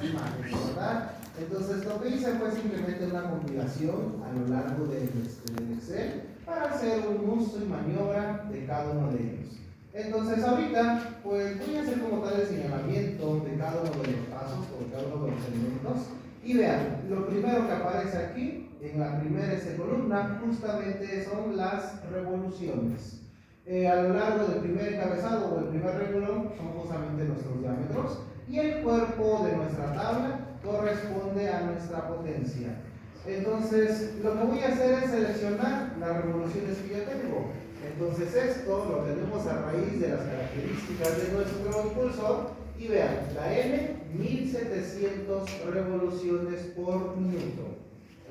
imágenes, ¿verdad? Entonces lo que hice fue simplemente una compilación a lo largo del Excel para hacer un uso y maniobra de cada uno de ellos. Entonces ahorita pues voy a hacer como tal el señalamiento de cada uno de los pasos o de cada uno de los elementos. Y vean, lo primero que aparece aquí en la primera columna justamente son las revoluciones. A lo largo del primer encabezado o el primer renglón son justamente nuestros diámetros y el cuerpo de nuestra tabla corresponde a nuestra potencia. Entonces lo que voy a hacer es seleccionar las revoluciones que ya tengo. Entonces esto lo tenemos a raíz de las características de nuestro impulsor y vean, la N 1700 revoluciones por minuto.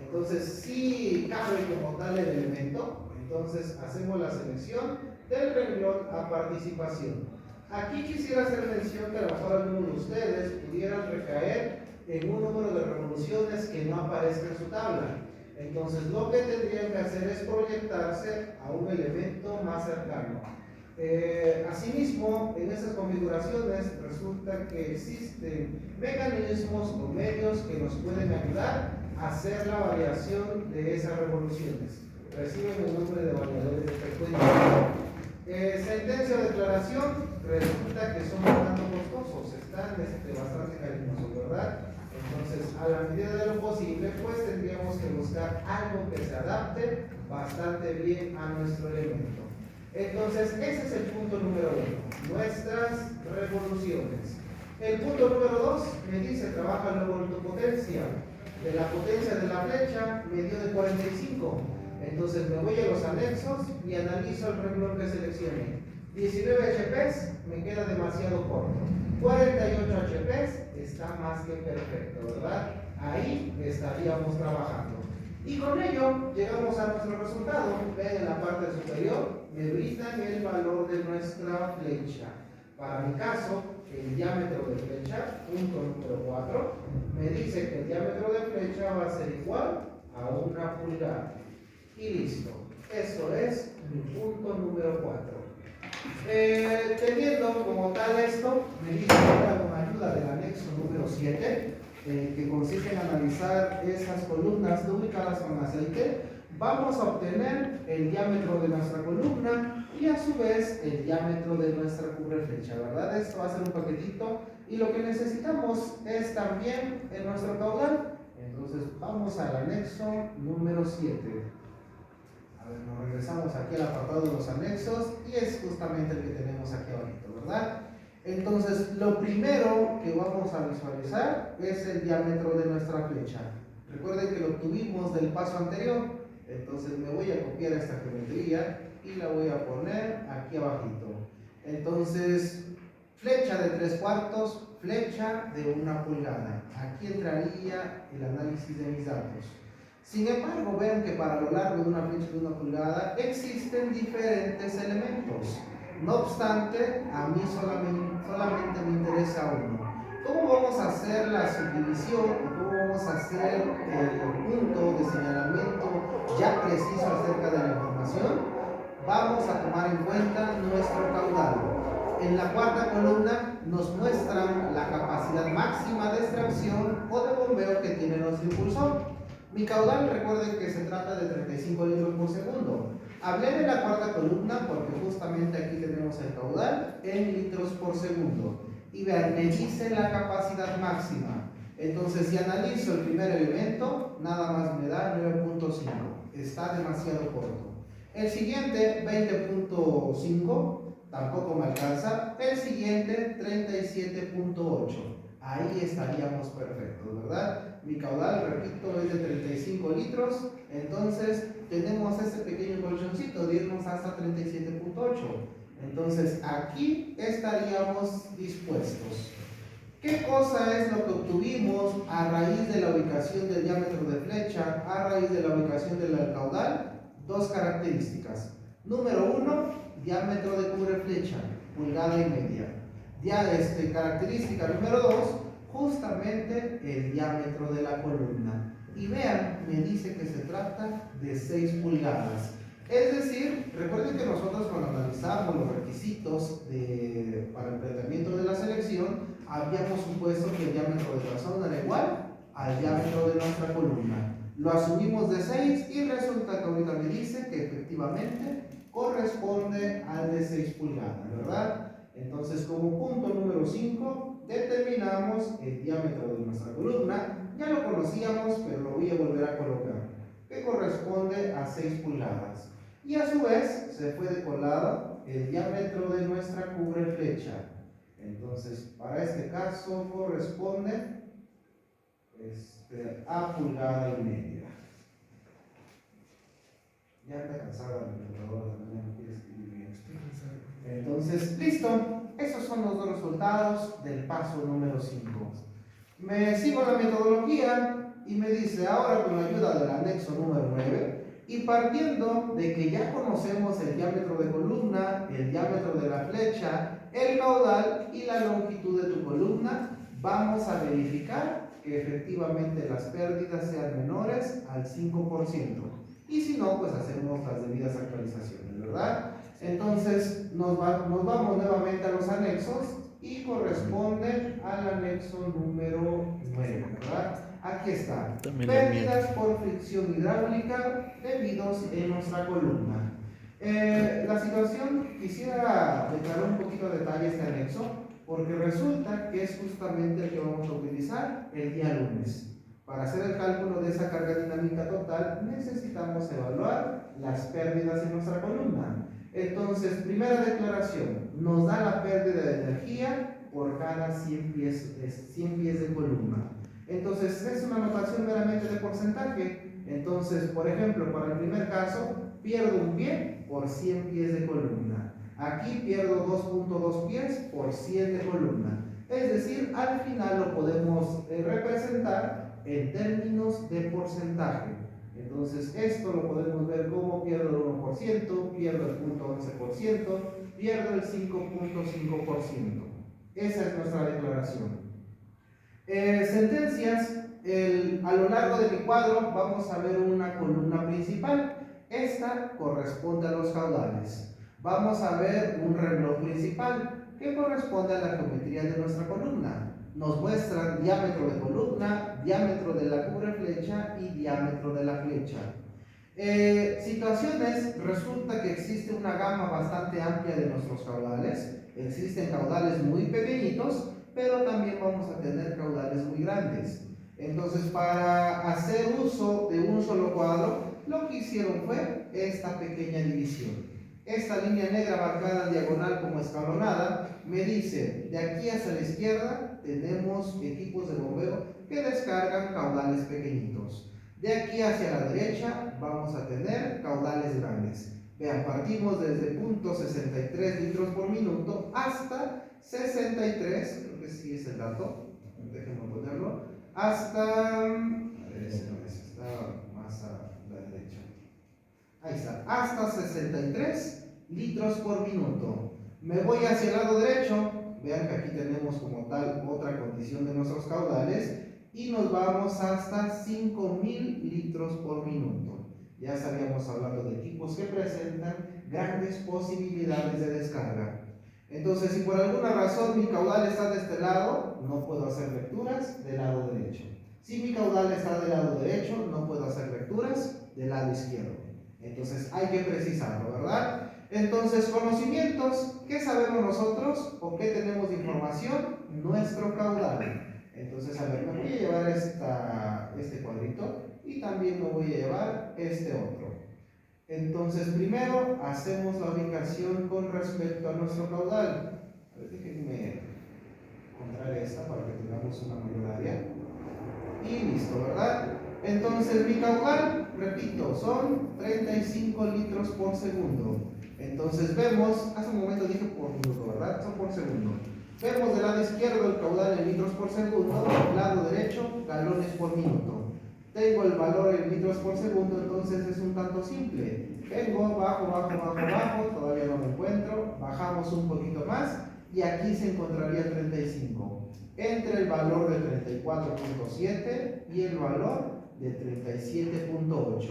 Entonces si cabe como tal el elemento, entonces hacemos la selección del renglón a participación. Aquí quisiera hacer mención que a lo mejor algunos de ustedes pudieran recaer en un número de revoluciones que no aparezca en su tabla. Entonces lo que tendrían que hacer es proyectarse a un elemento más cercano. Asimismo, en estas configuraciones resulta que existen mecanismos o medios que nos pueden ayudar a hacer la variación de esas revoluciones. Reciben el nombre de variadores de frecuencia. Sentencia o declaración resulta que son bastante costosos, están bastante cariñosos, ¿verdad? Entonces, a la medida de lo posible, pues tendríamos que buscar algo que se adapte bastante bien a nuestro elemento. Entonces, ese es el punto número 1, nuestras revoluciones. El punto número 2 me dice, trabaja la voltopotencia. De la potencia de la flecha me dio de 45. Entonces me voy a los anexos y analizo el renglón que seleccioné. 19 HP me queda demasiado corto. 48 HP está más que perfecto, ¿verdad? Ahí estaríamos trabajando. Y con ello llegamos a nuestro resultado. Ven en la parte superior, me brindan el valor de nuestra flecha. Para mi caso, el diámetro de flecha, punto número 4, me dice que el diámetro de flecha va a ser igual a 1 pulgada. Y listo. Eso es mi punto número 4. Teniendo como tal esto, me dice ahora con ayuda del anexo número 7, que consiste en analizar esas columnas duplicadas con aceite, vamos a obtener el diámetro de nuestra columna y a su vez el diámetro de nuestra cubreflecha, ¿verdad? Esto va a ser un paquetito y lo que necesitamos es también en nuestro caudal. Entonces vamos al anexo número 7. A ver, nos regresamos aquí al apartado de los anexos y es justamente el que tenemos aquí abajo, ¿verdad? Entonces, lo primero que vamos a visualizar es el diámetro de nuestra flecha. Recuerden que lo obtuvimos del paso anterior. Entonces, me voy a copiar esta geometría y la voy a poner aquí abajito. Entonces, flecha de 3/4, flecha de 1 pulgada. Aquí entraría el análisis de mis datos. Sin embargo, vean que para lo largo de una flecha de 1 pulgada existen diferentes elementos. No obstante, a mí solamente me interesa uno. ¿Cómo vamos a hacer la subdivisión? ¿Cómo vamos a hacer el punto de señalamiento ya preciso acerca de la información? Vamos a tomar en cuenta nuestro caudal. En la cuarta columna nos muestran la capacidad máxima de extracción o de bombeo que tiene nuestro impulsor. Mi caudal, recuerden que se trata de 35 litros por segundo. Hablé de la cuarta columna porque justamente aquí tenemos el caudal en litros por segundo. Y vean, me dice la capacidad máxima. Entonces, si analizo el primer elemento, nada más me da 9.5. Está demasiado corto. El siguiente, 20.5, tampoco me alcanza. El siguiente, 37.8. Ahí estaríamos perfectos, ¿verdad? Mi caudal, repito, es de 35 litros. Entonces, tenemos este pequeño colchoncito de irnos hasta 37.8. Entonces, aquí estaríamos dispuestos. ¿Qué cosa es lo que obtuvimos a raíz de la ubicación del diámetro de flecha, a raíz de la ubicación del caudal? Dos características. Número 1, diámetro de cubreflecha, 1,5 pulgadas. Característica número 2, justamente el diámetro de la columna. Y vean, me dice que se trata de 6 pulgadas. Es decir, recuerden que nosotros cuando analizamos los requisitos para el planteamiento de la selección, habíamos supuesto que el diámetro de la zona igual al diámetro de nuestra columna. Lo asumimos de 6 y resulta que ahorita me dice que efectivamente corresponde al de 6 pulgadas, ¿verdad? Entonces, como punto número 5, determinamos el diámetro de nuestra columna. Ya lo conocíamos, pero lo voy a volver a colocar, que corresponde a 6 pulgadas. Y a su vez, se fue de colado el diámetro de nuestra cubre flecha. Entonces, para este caso corresponde a pulgada y media. Ya está cansada la computadora, también no quiere escribir bien. Entonces, listo. Esos son los dos resultados del paso número 5. Me sigo la metodología y me dice ahora, con la ayuda del anexo número 9, y partiendo de que ya conocemos el diámetro de columna, el diámetro de la flecha, el caudal y la longitud de tu columna, vamos a verificar que efectivamente las pérdidas sean menores al 5%. Y si no, pues hacemos las debidas actualizaciones, ¿verdad? Entonces nos vamos nuevamente a los anexos y corresponde al anexo número 9, ¿verdad? Aquí está. Pérdidas por fricción hidráulica debidos en nuestra columna. La situación, quisiera declarar un poquito de detalle este anexo, porque resulta que es justamente el que vamos a utilizar el día lunes. Para hacer el cálculo de esa carga dinámica total, necesitamos evaluar las pérdidas en nuestra columna. Entonces, primera declaración, nos da la pérdida de energía por cada 100 pies de columna. Entonces, es una notación meramente de porcentaje. Entonces, por ejemplo, para el primer caso, pierdo un pie por 100 pies de columna. Aquí pierdo 2.2 pies por 100 de columna. Es decir, al final lo podemos representar en términos de porcentaje. Entonces, esto lo podemos ver como pierdo el 1%, pierdo el 0.11%, pierdo el 5.5%. Esa es nuestra declaración. Sentencias. A lo largo de mi cuadro vamos a ver una columna principal. Esta corresponde a los caudales. Vamos a ver un renglón principal que corresponde a la geometría de nuestra columna. Nos muestran diámetro de columna, diámetro de la cubre flecha y diámetro de la flecha. Situaciones, resulta que existe una gama bastante amplia de nuestros caudales. Existen caudales muy pequeñitos, pero también vamos a tener caudales muy grandes. Entonces, para hacer uso de un solo cuadro, lo que hicieron fue esta pequeña división. Esta línea negra marcada en diagonal como escalonada me dice, de aquí hacia la izquierda tenemos equipos de bombeo que descargan caudales pequeñitos. De aquí hacia la derecha vamos a tener caudales grandes. Vean, partimos desde 0.63 litros por minuto hasta 63, creo que sí es el dato, déjenme ponerlo, hasta, a ver, ese no es, está más a la derecha. Ahí está, hasta 63 litros por minuto. Me voy hacia el lado derecho, vean que aquí tenemos como tal otra condición de nuestros caudales y nos vamos hasta 5000 litros por minuto. Ya estaríamos hablando de equipos que presentan grandes posibilidades de descarga. Entonces, si por alguna razón mi caudal está de este lado, no puedo hacer lecturas del lado derecho. Si mi caudal está del lado derecho, no puedo hacer lecturas del lado izquierdo. Entonces hay que precisarlo, ¿verdad? Entonces, conocimientos, ¿qué sabemos nosotros o qué tenemos de información? Nuestro caudal. Entonces, a ver, me voy a llevar este cuadrito y también me voy a llevar este otro. Entonces, primero hacemos la ubicación con respecto a nuestro caudal. A ver, déjenme encontrar esta para que tengamos una mayor área. Y listo, ¿verdad? Entonces, mi caudal, repito, son 35 litros por segundo. Entonces, vemos, hace un momento dije por minuto, ¿verdad? Son por segundo. Vemos del lado izquierdo el caudal en litros por segundo, del lado derecho, galones por minuto. Tengo el valor en litros por segundo, entonces es un tanto simple. Vengo, bajo, todavía no lo encuentro, bajamos un poquito más y aquí se encontraría 35. Entre el valor de 34.7 y el valor de 37.8.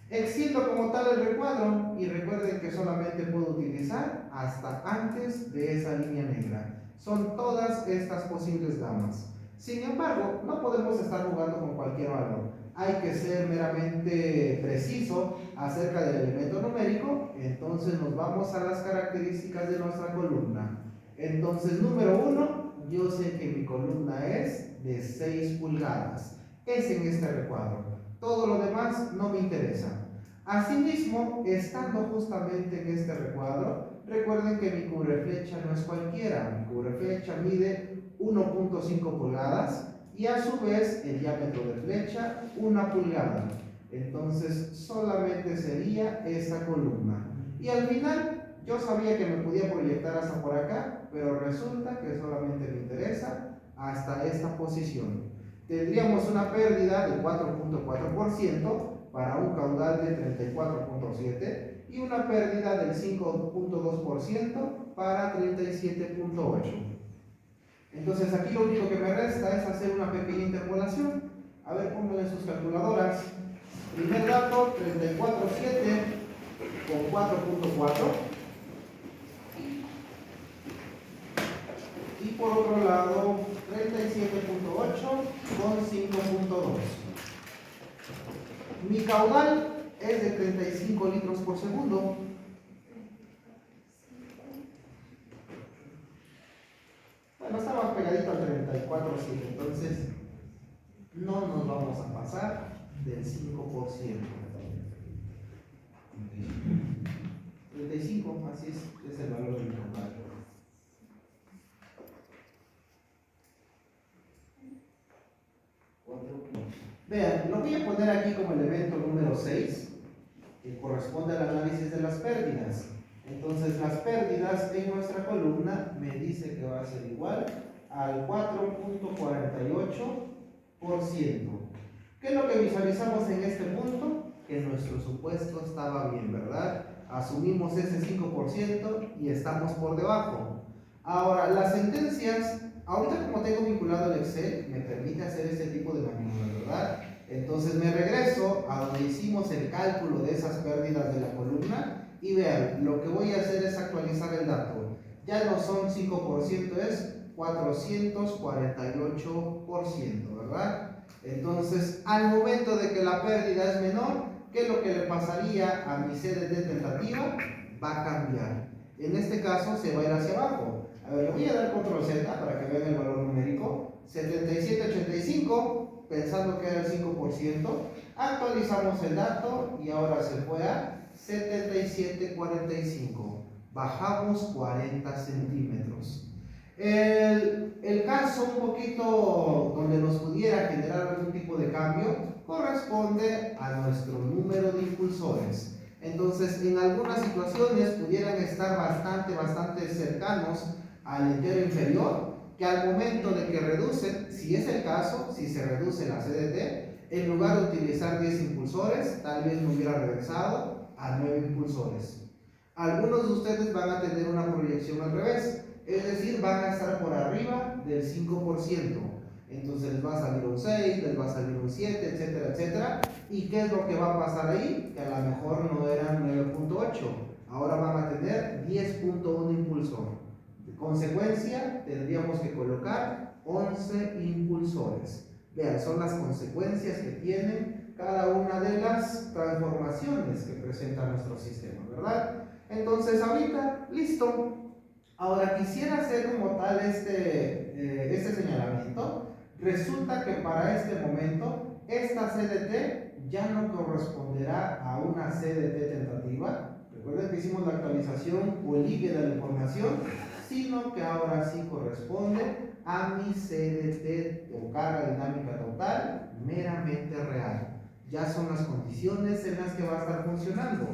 Extiendo como tal el recuadro y recuerden que solamente puedo utilizar hasta antes de esa línea negra. Son todas estas posibles gamas. Sin embargo, no podemos estar jugando con cualquier valor. Hay que ser meramente preciso acerca del elemento numérico. Entonces nos vamos a las características de nuestra columna. Entonces, número 1, yo sé que mi columna es de 6 pulgadas. Es en este recuadro. Todo lo demás no me interesa. Asimismo, estando justamente en este recuadro, recuerden que mi cubreflecha no es cualquiera. Mi cubreflecha mide 1.5 pulgadas y a su vez el diámetro de flecha 1 pulgada. Entonces solamente sería esta columna. Y al final yo sabía que me podía proyectar hasta por acá, pero resulta que solamente me interesa hasta esta posición. Tendríamos una pérdida de 4.4% para un caudal de 34.7 y una pérdida del 5.2% para 37.8. Entonces aquí lo único que me resta es hacer una pequeña interpolación. A ver, pónganle sus calculadoras. Primer dato, 34.7 con 4.4. Y por otro lado, 37.8 con 5.2. Mi caudal es de 35 litros por segundo. Bueno, está más pegadito al 34.7, entonces no nos vamos a pasar del 5%. 35, así es el valor del caudal. Vean, lo voy a poner aquí como elemento número 6, que corresponde al análisis de las pérdidas. Entonces, las pérdidas en nuestra columna me dice que va a ser igual al 4.48%. ¿Qué es lo que visualizamos en este punto? Que nuestro supuesto estaba bien, ¿verdad? Asumimos ese 5% y estamos por debajo. Ahora, las sentencias, ahorita como tengo vinculado el Excel, me permite hacer este tipo de maniobras, ¿verdad? Entonces me regreso a donde hicimos el cálculo de esas pérdidas de la columna y vean, lo que voy a hacer es actualizar el dato. Ya no son 5%, es 448%, ¿verdad? Entonces, al momento de que la pérdida es menor, ¿qué es lo que le pasaría a mi CDT tentativa? Va a cambiar. En este caso se va a ir hacia abajo. A ver, le voy a dar control Z para que vean el valor numérico. 77.85, pensando que era el 5%. Actualizamos el dato y ahora se fue a 77.45. Bajamos 40 centímetros. El caso un poquito donde nos pudiera generar algún tipo de cambio corresponde a nuestro número de impulsores. Entonces, en algunas situaciones pudieran estar bastante cercanos al entero inferior, que al momento de que reducen, si es el caso, si se reduce la CDT, en lugar de utilizar 10 impulsores, tal vez me hubiera regresado a 9 impulsores. Algunos de ustedes van a tener una proyección al revés, es decir, van a estar por arriba del 5%. Entonces les va a salir un 6, les va a salir un 7, etcétera, etcétera. ¿Y qué es lo que va a pasar ahí? Que a lo mejor no eran 9.8, ahora van a tener 10.1 impulsor. De consecuencia, tendríamos que colocar 11 impulsores. Vean, son las consecuencias que tienen cada una de las transformaciones que presenta nuestro sistema, ¿verdad? Entonces, ahorita, listo. Ahora quisiera hacer como tal este señalamiento. Resulta que para este momento esta CDT ya no corresponderá a una CDT tentativa. Recuerden que hicimos la actualización o el líquido de la información, sino que ahora sí corresponde a mi CDT o carga dinámica total meramente real. Ya son las condiciones en las que va a estar funcionando.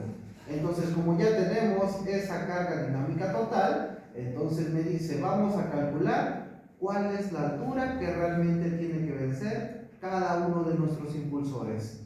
Entonces, como ya tenemos esa carga dinámica total, entonces me dice, vamos a calcular cuál es la altura que realmente tiene que vencer cada uno de nuestros impulsores.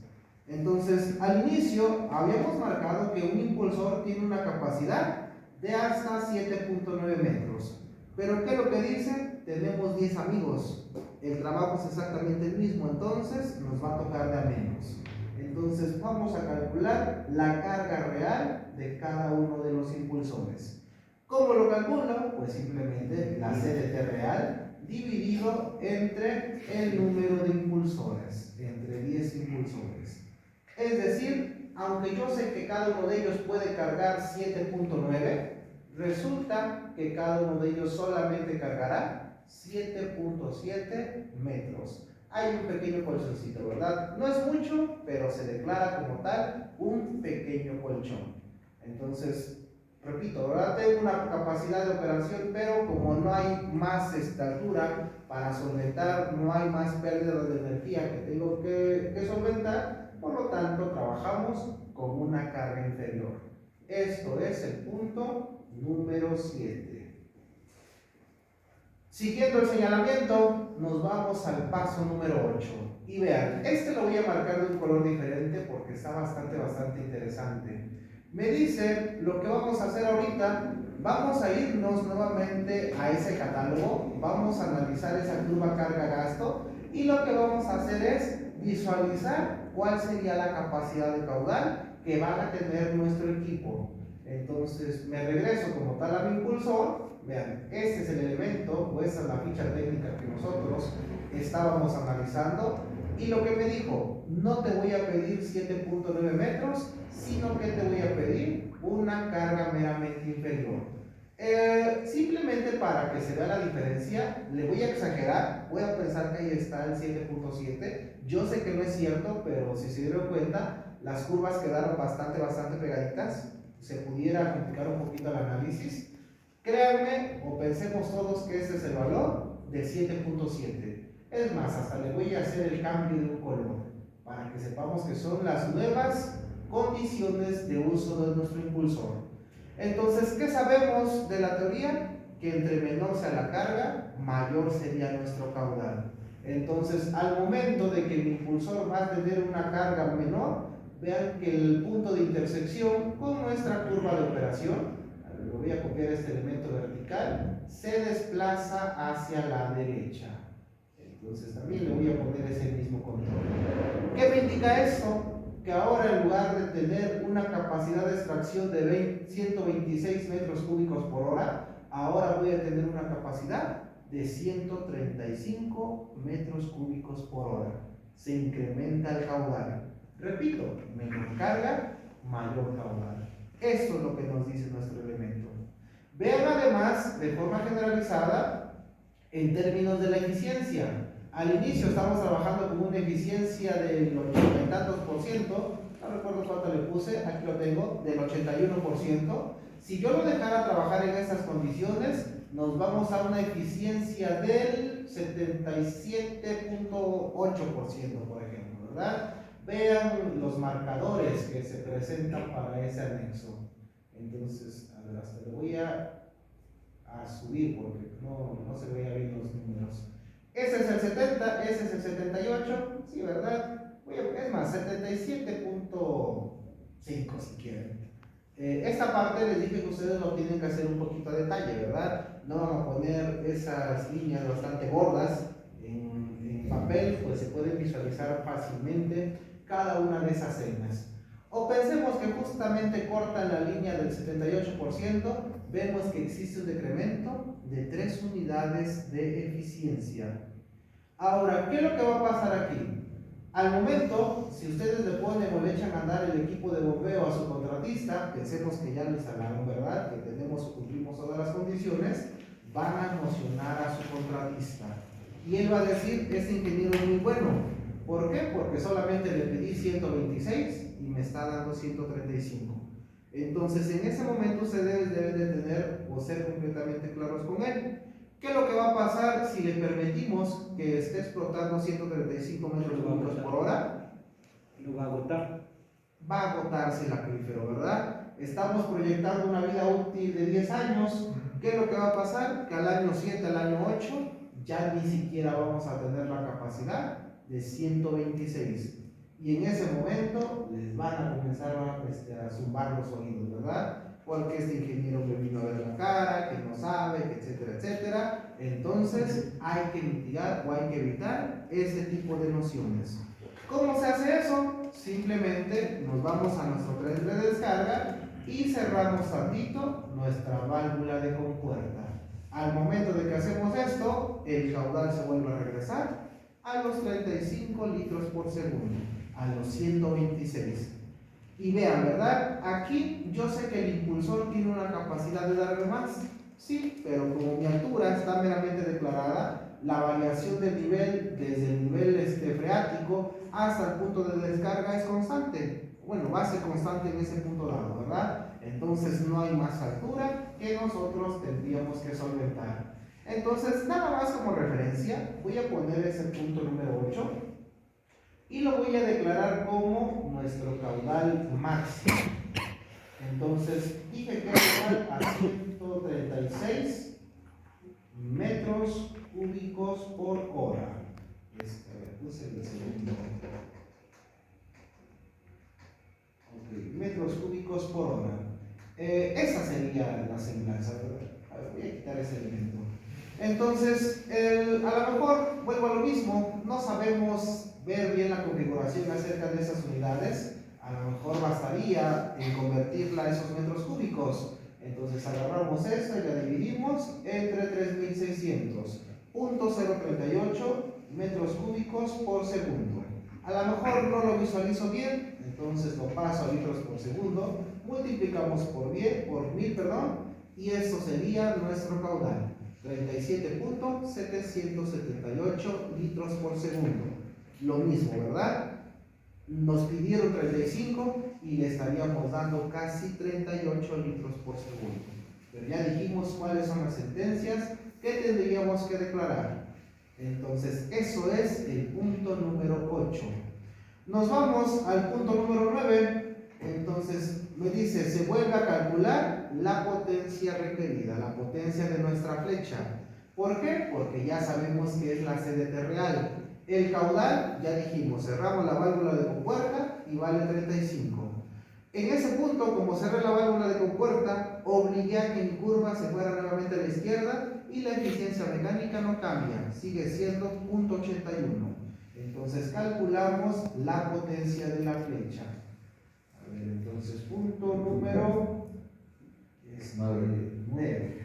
Entonces, al inicio habíamos marcado que un impulsor tiene una capacidad de hasta 7.9 metros. Pero ¿qué es lo que dice? Tenemos 10 amigos. El trabajo es exactamente el mismo, entonces nos va a tocar de a menos. Entonces vamos a calcular la carga real de cada uno de los impulsores. ¿Cómo lo calculo? Pues simplemente la CDT real dividido entre el número de impulsores, entre 10 impulsores. Es decir, aunque yo sé que cada uno de ellos puede cargar 7.9, resulta que cada uno de ellos solamente cargará 7.7 metros. Hay un pequeño colchoncito, ¿verdad? No es mucho, pero se declara como tal un pequeño colchón. Entonces, repito, ¿verdad? Tengo una capacidad de operación, pero como no hay más altura para solventar, no hay más pérdida de energía que tengo que solventar, por lo tanto, trabajamos con una carga inferior. Esto es el punto número 7. Siguiendo el señalamiento, nos vamos al paso número 8. Y vean, este lo voy a marcar de un color diferente porque está bastante interesante. Me dice, lo que vamos a hacer ahorita, vamos a irnos nuevamente a ese catálogo, vamos a analizar esa curva carga-gasto y lo que vamos a hacer es visualizar cuál sería la capacidad de caudal que van a tener nuestro equipo. Entonces me regreso como tal a mi impulsor. Vean, este es el elemento, o esta es la ficha técnica que nosotros estábamos analizando. Y lo que me dijo, no te voy a pedir 7.9 metros, sino que te voy a pedir una carga meramente inferior. Simplemente para que se vea la diferencia, le voy a exagerar, voy a pensar que ahí está el 7.7. Yo sé que no es cierto, pero si se dieron cuenta, las curvas quedaron bastante pegaditas. Se pudiera complicar un poquito el análisis. Créanme, o pensemos todos que este es el valor de 7.7. Es más, hasta le voy a hacer el cambio de un color para que sepamos que son las nuevas condiciones de uso de nuestro impulsor. Entonces, ¿qué sabemos de la teoría? Que entre menor sea la carga, mayor sería nuestro caudal. Entonces, al momento de que el impulsor va a tener una carga menor, vean que el punto de intersección con nuestra curva de operación, voy a copiar este elemento vertical, se desplaza hacia la derecha. Entonces también le voy a poner ese mismo control. ¿Qué me indica esto? Que ahora en lugar de tener una capacidad de extracción de 126 metros cúbicos por hora, ahora voy a tener una capacidad de 135 metros cúbicos por hora. Se incrementa el caudal. Repito, menor carga, mayor caudal. Esto es lo que nos dice nuestro elemento. Vean además, de forma generalizada, en términos de la eficiencia. Al inicio estamos trabajando con una eficiencia del 80 y tantos por ciento, no recuerdo cuánto le puse, aquí lo tengo, del 81%. Si yo lo dejara trabajar en estas condiciones, nos vamos a una eficiencia del 77.8%, por ejemplo, ¿verdad? Vean los marcadores que se presentan para ese anexo. Entonces, a ver, hasta le voy a subir porque no se veía bien los números. Ese es el 70, ese es el 78, sí, ¿verdad? Es más, 77.5 si quieren. Esta parte les dije que ustedes lo tienen que hacer un poquito a detalle, ¿verdad? No van a poner esas líneas bastante gordas en papel, pues se pueden visualizar fácilmente cada una de esas señas. O pensemos que justamente cortan la línea del 78%, vemos que existe un decremento de 3 unidades de eficiencia. Ahora, ¿qué es lo que va a pasar aquí? Al momento, si ustedes le ponen o le echan a andar el equipo de bombeo a su contratista, pensemos que ya lo instalaron, ¿verdad? Que cumplimos todas las condiciones, van a mocionar a su contratista. Y él va a decir, este ingeniero es muy bueno. ¿Por qué? Porque solamente le pedí 126 y me está dando 135. Entonces, en ese momento ustedes deben de tener o ser completamente claros con él. ¿Qué es lo que va a pasar si le permitimos que esté explotando 135 metros cúbicos por hora? Lo va a agotar. Va a agotarse el acuífero, ¿verdad? Estamos proyectando una vida útil de 10 años. ¿Qué es lo que va a pasar? Que al año 7, al año 8, ya ni siquiera vamos a tener la capacidad de 126. Y en ese momento les van a comenzar a zumbar los oídos, ¿verdad? Porque este ingeniero me vino a ver la cara, que no sabe, que etcétera, etcétera. Entonces hay que mitigar o hay que evitar ese tipo de nociones. ¿Cómo se hace eso? Simplemente nos vamos a nuestro tren de descarga y cerramos tantito nuestra válvula de compuerta. Al momento de que hacemos esto, el caudal se vuelve a regresar a los 35 litros por segundo, a los 126. Y vean, ¿verdad? Aquí yo sé que el impulsor tiene una capacidad de darme más, sí, pero como mi altura está meramente declarada, la variación del nivel desde el nivel freático hasta el punto de descarga es constante. Bueno, va a ser constante en ese punto dado, ¿verdad? Entonces no hay más altura que nosotros tendríamos que solventar. Entonces, nada más como referencia, voy a poner ese punto número 8 y lo voy a declarar como nuestro caudal máximo. Entonces, dije que era igual a 136 metros cúbicos por hora. A ver, puse el segundo. Ok, metros cúbicos por hora. Esa sería la semblanza, ¿verdad? A ver, voy a quitar ese elemento. Entonces, a lo mejor vuelvo a lo mismo, no sabemos ver bien la configuración acerca de esas unidades. A lo mejor bastaría en convertirla a esos metros cúbicos. Entonces agarramos esto y la dividimos entre 3600.038 metros cúbicos por segundo. A lo mejor no lo visualizo bien, entonces lo paso a litros por segundo, multiplicamos por 1000, y esto sería nuestro caudal, 37.778 litros por segundo. Lo mismo, ¿verdad? Nos pidieron 35 y le estaríamos dando casi 38 litros por segundo. Pero ya dijimos cuáles son las sentencias que tendríamos que declarar. Entonces, eso es el punto número 8. Nos vamos al punto número 9. Entonces, me dice, se vuelve a calcular la potencia requerida, la potencia de nuestra flecha. ¿Por qué? Porque ya sabemos que es la CDT real. El caudal, ya dijimos, cerramos la válvula de compuerta y vale 35. En ese punto, como cerré la válvula de compuerta, obligué a que mi curva se fuera nuevamente a la izquierda y la eficiencia mecánica no cambia, sigue siendo 0.81. Entonces calculamos la potencia de la flecha. A ver, entonces punto número 9.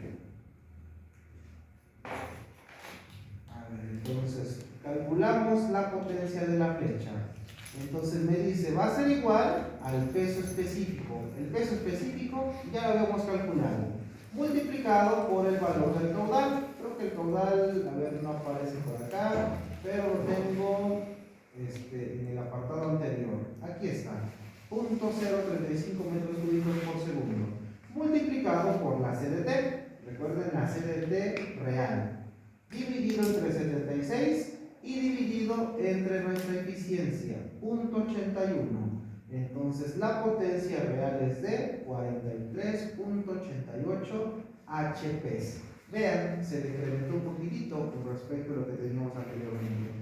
Entonces, calculamos la potencia de la flecha. Entonces me dice, va a ser igual al peso específico. El peso específico ya lo habíamos calculado, multiplicado por el valor del caudal. Creo que el caudal, a ver, no aparece por acá, pero lo tengo en el apartado anterior. Aquí está, 0.035 metros cúbicos por segundo, multiplicado por la CDT. Recuerden la CDT real, dividido entre 76 y dividido entre nuestra eficiencia, 0.81. Entonces la potencia real es de 43.88 HP. Vean, se decrementó un poquitito con respecto a lo que teníamos anteriormente.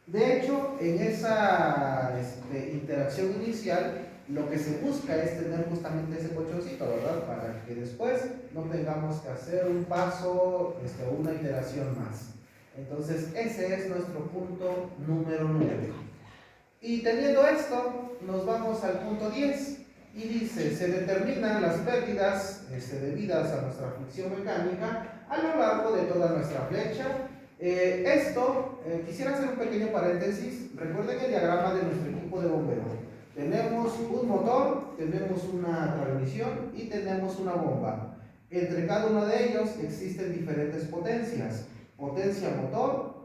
De hecho, en esa interacción inicial, lo que se busca es tener justamente ese colchoncito, ¿verdad? Para que después no tengamos que hacer un paso, una iteración más. Entonces, ese es nuestro punto número 9. Y teniendo esto, nos vamos al punto 10. Y dice, se determinan las pérdidas debidas a nuestra fricción mecánica a lo largo de toda nuestra flecha. Quisiera hacer un pequeño paréntesis. Recuerden el diagrama de nuestro equipo de bomberos. Tenemos un motor, tenemos una transmisión y tenemos una bomba. Entre cada uno de ellos existen diferentes potencias. Potencia motor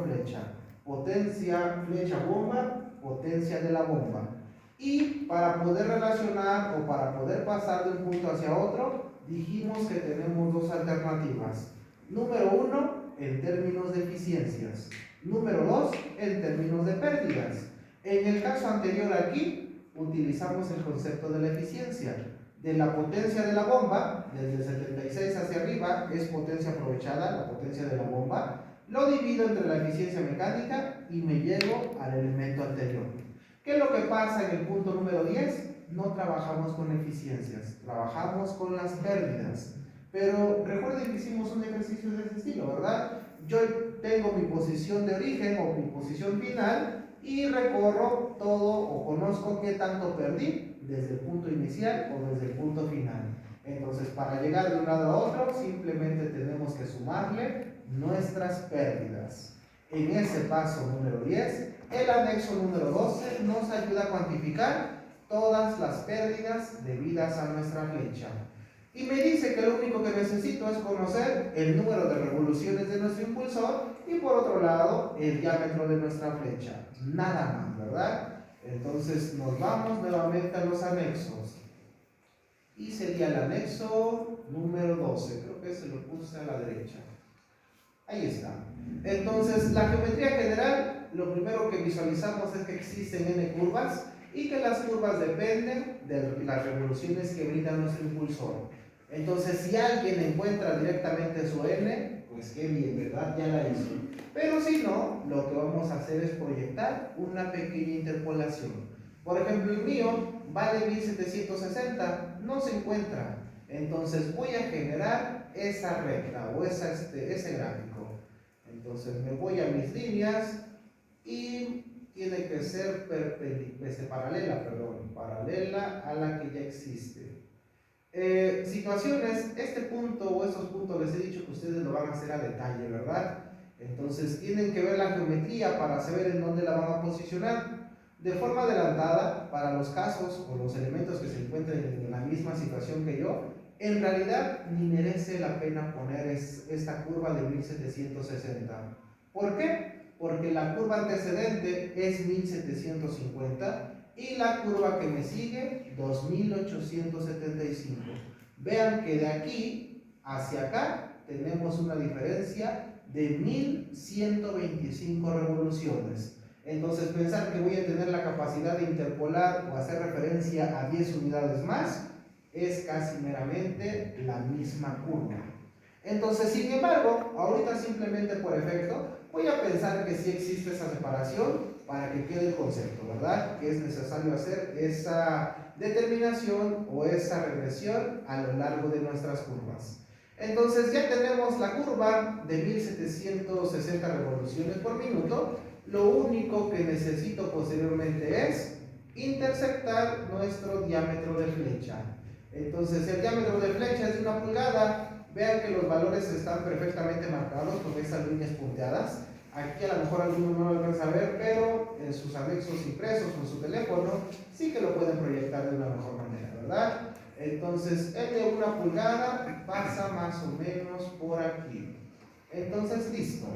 flecha. Potencia flecha bomba, potencia de la bomba. Y para poder relacionar o para poder pasar de un punto hacia otro, dijimos que tenemos dos alternativas. Número 1, en términos de eficiencias. Número 2, en términos de pérdidas. En el caso anterior aquí, utilizamos el concepto de la eficiencia. De la potencia de la bomba, desde el 76 hacia arriba, es potencia aprovechada, la potencia de la bomba. Lo divido entre la eficiencia mecánica y me llevo al elemento anterior. ¿Qué es lo que pasa en el punto número 10? No trabajamos con eficiencias, trabajamos con las pérdidas. Pero recuerden que hicimos un ejercicio de ese estilo, ¿verdad? Yo tengo mi posición de origen o mi posición final y recorro todo o conozco qué tanto perdí desde el punto inicial o desde el punto final. Entonces, para llegar de un lado a otro, simplemente tenemos que sumarle nuestras pérdidas. En ese paso número 10, el anexo número 12 nos ayuda a cuantificar todas las pérdidas debidas a nuestra flecha. Y me dice que lo único que necesito es conocer el número de revoluciones de nuestro impulsor y por otro lado el diámetro de nuestra flecha. Nada más, ¿verdad? Entonces nos vamos nuevamente a los anexos. Y sería el anexo número 12. Creo que se lo puse a la derecha. Ahí está. Entonces la geometría general, lo primero que visualizamos es que existen n curvas y que las curvas dependen de las revoluciones que brinda nuestro impulsor. Entonces, si alguien encuentra directamente su n, pues qué bien, ¿verdad? Ya la hizo. Pero si no, lo que vamos a hacer es proyectar una pequeña interpolación. Por ejemplo, el mío vale 1760, no se encuentra. Entonces, voy a generar esa recta o ese gráfico. Entonces, me voy a mis líneas y tiene que ser paralela a la que ya existe. Situaciones, este punto o estos puntos les he dicho que ustedes lo van a hacer a detalle, ¿verdad? Entonces tienen que ver la geometría para saber en dónde la van a posicionar. De forma adelantada, para los casos o los elementos que se encuentren en la misma situación que yo, en realidad ni merece la pena poner esta curva de 1760. ¿Por qué? Porque la curva antecedente es 1750 y la curva que me sigue 2875. Vean que de aquí hacia acá tenemos una diferencia de 1125 revoluciones. Entonces pensar que voy a tener la capacidad de interpolar o hacer referencia a 10 unidades más es casi meramente la misma curva. Entonces, sin embargo, ahorita simplemente por efecto voy a pensar que sí existe esa separación para que quede el concepto, ¿verdad? Que es necesario hacer esa determinación o esa regresión a lo largo de nuestras curvas. Entonces ya tenemos la curva de 1760 revoluciones por minuto. Lo único que necesito posteriormente es intersectar nuestro diámetro de flecha. Entonces el diámetro de flecha es de 1 pulgada. Vean que los valores están perfectamente marcados con estas líneas punteadas. Aquí a lo mejor algunos no lo alcanzan a ver, pero en sus anexos impresos o en su teléfono sí que lo pueden proyectar de una mejor manera, ¿verdad? Entonces el de 1 pulgada pasa más o menos por aquí. Entonces listo.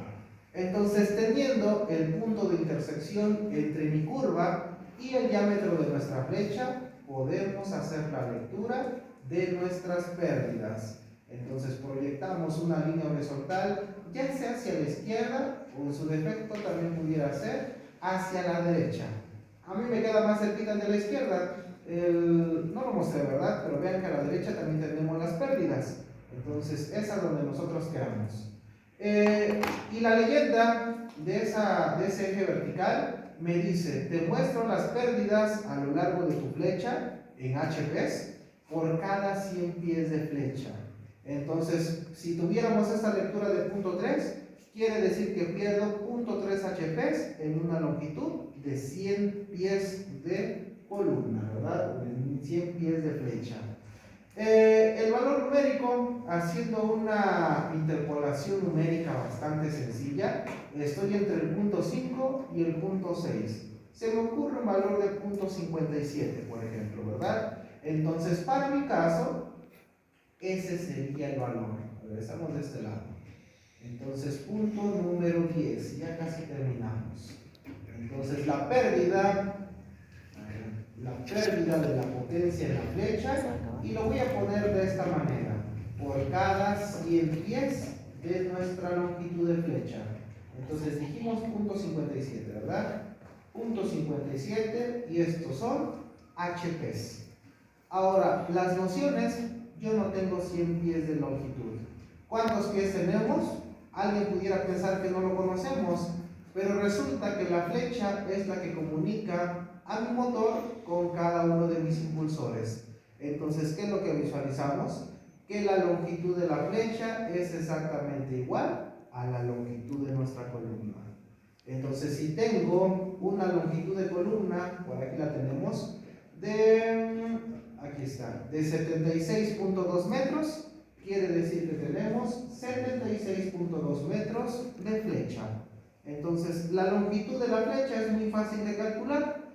Entonces teniendo el punto de intersección entre mi curva y el diámetro de nuestra flecha, podemos hacer la lectura de nuestras pérdidas. Entonces proyectamos una línea horizontal, ya sea hacia la izquierda o en su defecto también pudiera ser hacia la derecha. A mí me queda más cerquita de la izquierda, no lo mostré, ¿verdad? Pero vean que a la derecha también tenemos las pérdidas. Entonces esa es donde nosotros queramos. Y la leyenda de ese eje vertical me dice: te muestro las pérdidas a lo largo de tu flecha en HPs por cada 100 pies de flecha. Entonces, si tuviéramos esta lectura de punto 3, quiere decir que pierdo 0.3 HPs en una longitud de 100 pies de columna, ¿verdad? En 100 pies de flecha. El valor numérico, haciendo una interpolación numérica bastante sencilla, estoy entre el punto 5 y el punto 6. Se me ocurre un valor de 0.57, por ejemplo, ¿verdad? Entonces, para mi caso, ese sería el valor. Regresamos de este lado. Entonces, punto número 10. Ya casi terminamos. Entonces, la pérdida de la potencia en la flecha, y lo voy a poner de esta manera: por cada 100 pies de nuestra longitud de flecha. Entonces, dijimos punto 57, ¿verdad? Punto 57, y estos son HPs. Ahora, las nociones. Yo no tengo 100 pies de longitud. ¿Cuántos pies tenemos? Alguien pudiera pensar que no lo conocemos, pero resulta que la flecha es la que comunica a mi motor con cada uno de mis impulsores. Entonces, ¿qué es lo que visualizamos? Que la longitud de la flecha es exactamente igual a la longitud de nuestra columna. Entonces, si tengo una longitud de columna, por aquí la tenemos, aquí está, de 76.2 metros, quiere decir que tenemos 76.2 metros de flecha. Entonces, la longitud de la flecha es muy fácil de calcular.